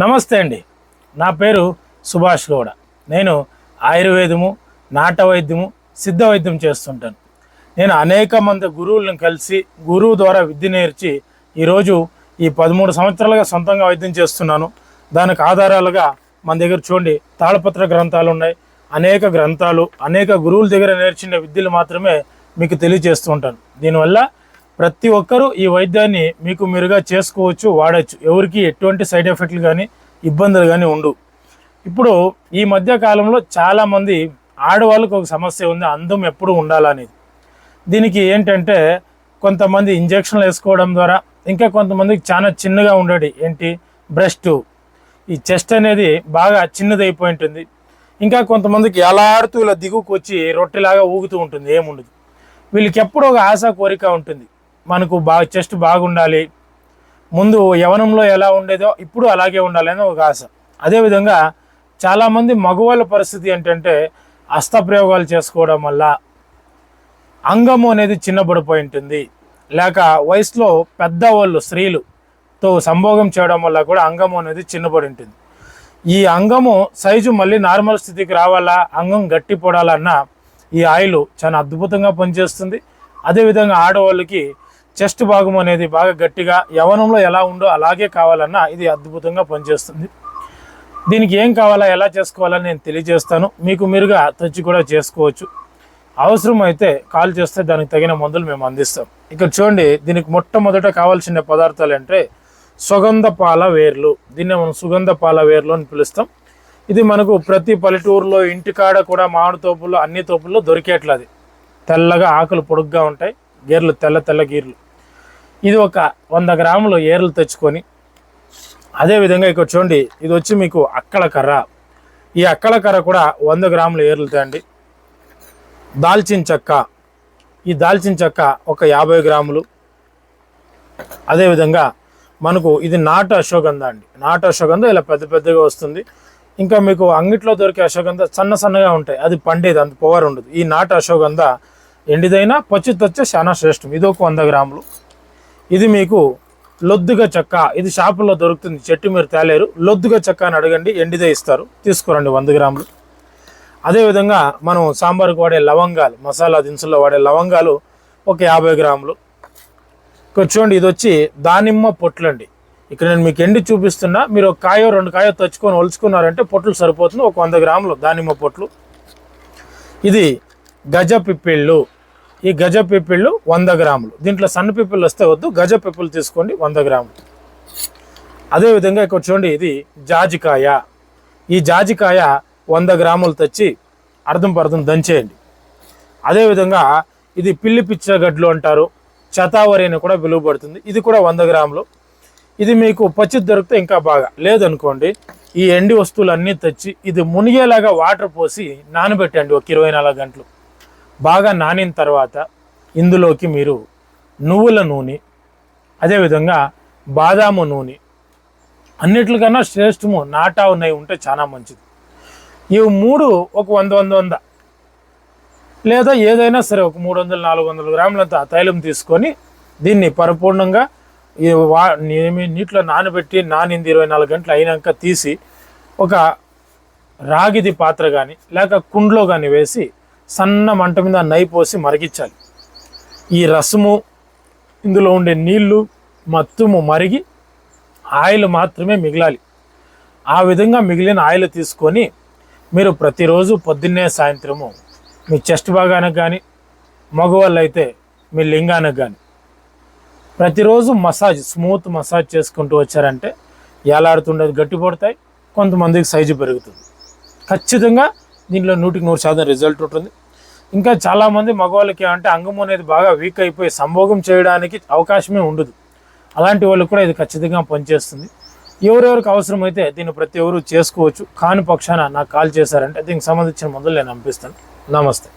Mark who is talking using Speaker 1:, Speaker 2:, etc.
Speaker 1: నమస్తే అండి. నా పేరు సుభాష్ గౌడ. నేను ఆయుర్వేదము, నాట వైద్యము, సిద్ధ వైద్యం చేస్తుంటాను. నేను అనేక మంది గురువులను కలిసి గురువు ద్వారా విద్య నేర్చి ఈరోజు ఈ 13 సంవత్సరాలుగా సొంతంగా వైద్యం చేస్తున్నాను. దానికి ఆధారాలుగా మన దగ్గర చూడండి తాళపత్ర గ్రంథాలు ఉన్నాయి. అనేక గ్రంథాలు, అనేక గురువుల దగ్గర నేర్చిన విద్యలు మాత్రమే మీకు తెలియజేస్తూ ఉంటాను. దీనివల్ల ప్రతి ఒక్కరూ ఈ వైద్యాన్ని మీకు మీరుగా చేసుకోవచ్చు, వాడచ్చు. ఎవరికి ఎటువంటి సైడ్ ఎఫెక్ట్లు కానీ ఇబ్బందులు కానీ ఉండవు. ఇప్పుడు ఈ మధ్య కాలంలో చాలామంది ఆడవాళ్ళకు ఒక సమస్య ఉంది, అందం ఎప్పుడు ఉండాలనేది. దీనికి ఏంటంటే కొంతమంది ఇంజక్షన్లు వేసుకోవడం ద్వారా, ఇంకా కొంతమందికి చాలా చిన్నగా ఉండేది ఏంటి బ్రెస్ట్, ఈ చెస్ట్ అనేది బాగా చిన్నదైపోయి ఉంటుంది. ఇంకా కొంతమందికి ఎలాడుతూ ఇలా దిగుకు వచ్చి రొట్టెలాగా ఊగుతూ ఉంటుంది, ఏముండదు. వీళ్ళకి ఎప్పుడు ఒక ఆశ కోరిక ఉంటుంది, మనకు బాగా చెస్ట్ బాగుండాలి, ముందు యవనంలో ఎలా ఉండేదో ఇప్పుడు అలాగే ఉండాలి అని ఒక ఆశ. అదేవిధంగా చాలామంది మగవాళ్ళ పరిస్థితి ఏంటంటే హస్తప్రయోగాలు చేసుకోవడం వల్ల అంగము అనేది చిన్నబడిపోయి ఉంటుంది, లేక వయసులో పెద్దవాళ్ళు స్త్రీలుతో సంభోగం చేయడం వల్ల కూడా అంగము అనేది చిన్నబడి ఉంటుంది. ఈ అంగము సైజు మళ్ళీ నార్మల్ స్థితికి రావాలా, అంగం గట్టి పడాలన్నా ఈ ఆయిల్ చాలా అద్భుతంగా పనిచేస్తుంది. అదేవిధంగా ఆడవాళ్ళకి చెస్ట్ భాగం అనేది బాగా గట్టిగా యవనంలో ఎలా ఉందో అలాగే కావాలన్నా ఇది అద్భుతంగా పనిచేస్తుంది. దీనికి ఏం కావాలా, ఎలా చేసుకోవాలని నేను తెలియజేస్తాను. మీకు మీరుగా తెచ్చి కూడా చేసుకోవచ్చు. అవసరం అయితే కాల్ చేస్తే దానికి తగిన మందులు మేము అందిస్తాం. ఇక్కడ చూడండి, దీనికి మొట్టమొదట కావాల్సిన పదార్థాలు అంటే సుగంధ పాల వేర్లు. దీన్ని మనం సుగంధ పాల వేర్లు అని పిలుస్తాం. ఇది మనకు ప్రతి పల్లెటూరులో ఇంటికాడ కూడా మామిడి తోపుల్లో అన్ని తోపుల్లో దొరికేట్లది. తెల్లగా ఆకులు పొడుగ్గా ఉంటాయి, గేర్లు తెల్ల గీర్లు. ఇది ఒక 100 గ్రాములు ఏర్లు తెచ్చుకొని, అదేవిధంగా ఇక్కడ చూడండి ఇది వచ్చి మీకు అక్కల కర్ర. ఈ అక్కల కర్ర కూడా 100 గ్రాములు ఏర్లు తేండి. దాల్చిన చెక్క, ఈ దాల్చిన చెక్క ఒక 50 గ్రాములు. అదేవిధంగా మనకు ఇది నాటు అశ్వగంధ అండి. నాటు అశ్వగంధ ఇలా పెద్దగా వస్తుంది. ఇంకా మీకు అంగిట్లో దొరికే అశ్వగంధ సన్నగా ఉంటాయి, అది పండేది, అంత పవర్ ఉండదు. ఈ నాటు అశ్వగంధ ఎండిదైనా పచ్చితొచ్చే చాలా శ్రేష్టం. ఇది ఒక 100 గ్రాములు. ఇది మీకు లొద్దుగా చెక్క, ఇది షాపుల్లో దొరుకుతుంది, చెట్టు మీరు తేలేరు. లొద్దుగా చెక్క అని అడగండి, ఎండిదే ఇస్తారు, తీసుకురండి 100 గ్రాములు. అదేవిధంగా మనం సాంబార్కి వాడే లవంగాలు, మసాలా దినుసుల్లో వాడే లవంగాలు ఒక 50 గ్రాములు. ఇక్కడ చూడండి ఇది వచ్చి దానిమ్మ పొట్లు అండి. ఇక్కడ నేను మీకు ఎండి చూపిస్తున్నా, మీరు ఒక కాయో 2 కాయో తెచ్చుకొని ఒలుచుకున్నారంటే పొట్లు సరిపోతుంది. ఒక 100 గ్రాములు దానిమ్మ పొట్లు. ఇది గజ పిప్పిళ్ళు. ఈ గజ పిప్పిళ్ళు 100 గ్రాములు. దీంట్లో సన్న పిప్పిళ్ళు వస్తే వద్దు, గజ పిప్పిళ్ళు తీసుకోండి 100 గ్రాములు. అదేవిధంగా ఇక్కడ చూడండి ఇది జాజికాయ. ఈ జాజికాయ 100 గ్రాములు తెచ్చి అర్ధం దంచేయండి. అదేవిధంగా ఇది పిల్లి పిచ్చగడ్లు అంటారు, చతావరి అని కూడా పిలువబడుతుంది. ఇది కూడా 100 గ్రాములు. ఇది మీకు పచ్చి దొరికితే ఇంకా బాగా, లేదనుకోండి ఈ ఎండి వస్తువులన్నీ తెచ్చి ఇది మునిగేలాగా వాటర్ పోసి నానబెట్టండి ఒక 24 గంటలు. బాగా నానిన తర్వాత ఇందులోకి మీరు నువ్వుల నూనె, అదేవిధంగా బాదాము నూనె, అన్నిటికన్నా శ్రేష్టము నాటావు నెయ్యి ఉంటే చాలా మంచిది. ఇవి 3 ఒక 100 లేదా ఏదైనా సరే ఒక 300-400 గ్రాములంత తైలం తీసుకొని దీన్ని పరిపూర్ణంగా నీటిలో నానబెట్టి నానింది 24 గంటలు అయినాక తీసి ఒక రాగిది పాత్ర కానీ లేక కుండలో కానీ వేసి సన్న మంట మీద నెయ్యి పోసి మరిగించాలి. ఈ రసము, ఇందులో ఉండే నీళ్లు మొత్తము మరిగి ఆయిల్ మాత్రమే మిగలాలి. ఆ విధంగా మిగిలిన ఆయిల్ తీసుకొని మీరు ప్రతిరోజు పొద్దున్నే సాయంత్రము మీ చెస్ట్ భాగానికి కానీ, మగవాళ్ళు అయితే మీ లింగానికి కానీ ప్రతిరోజు స్మూత్ మసాజ్ చేసుకుంటూ వచ్చారంటే ఏలాడుతుండేది గట్టి పడతాయి, కొంతమందికి సైజు పెరుగుతుంది. ఖచ్చితంగా దీంట్లో 100% రిజల్ట్ ఉంటుంది. ఇంకా చాలామంది మగవాళ్ళకి ఏమంటే అంగం అనేది బాగా వీక్ అయిపోయి సంభోగం చేయడానికి అవకాశమే ఉండదు. అలాంటి వాళ్ళు కూడా ఇది ఖచ్చితంగా పనిచేస్తుంది. ఎవరెవరికి అవసరమైతే దీన్ని ప్రతి ఒక్కరు చేసుకోవచ్చు. కాని పక్షాన నాకు కాల్ చేశారంటే దీనికి సంబంధించిన మందులు నేను పంపిస్తాను. నమస్తే.